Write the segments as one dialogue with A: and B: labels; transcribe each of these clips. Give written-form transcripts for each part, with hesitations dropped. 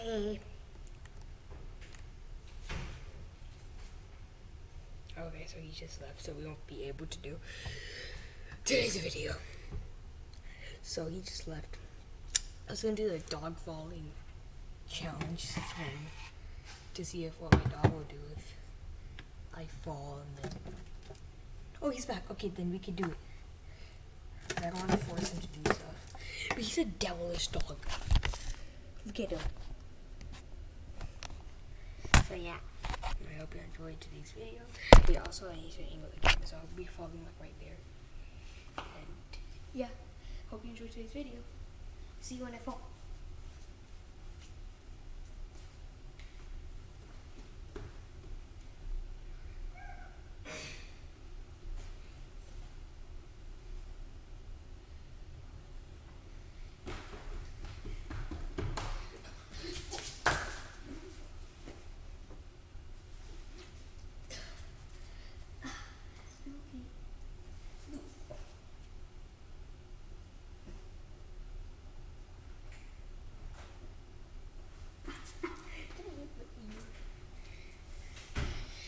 A: Bye. Okay, so he just left, so we won't be able to do today's video. So he just left. I was gonna do the dog falling challenge thing to see if what my dog will do if I fall and then. Oh, he's back. Okay, then we can do it. I don't want to force him to do stuff. But he's a devilish dog. Look at him. So yeah. I hope you enjoyed today's video. We also I need to angle the camera, so I'll be falling like right there. And yeah. Hope you enjoyed today's video. See you when I fall.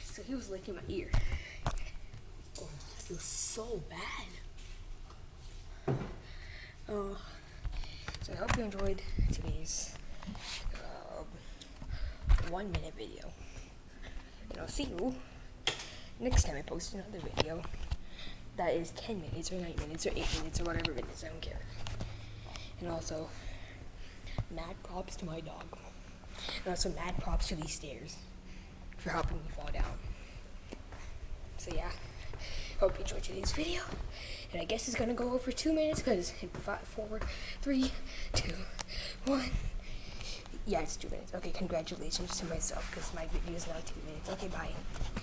A: So he was licking my ear. Oh, that feels so bad. So I hope you enjoyed today's 1 minute video. And I'll see you next time I post another video that is 10 minutes or 9 minutes or 8 minutes or whatever minutes, I don't care. And also, mad props to my dog. And also mad props to these stairs for helping me fall down. So yeah, hope you enjoyed today's video. And I guess it's gonna go over 2 minutes because 5, 4, 3, 2, 1. Yeah, it's 2 minutes. Okay, congratulations to myself because my video is now 2 minutes. Okay, bye.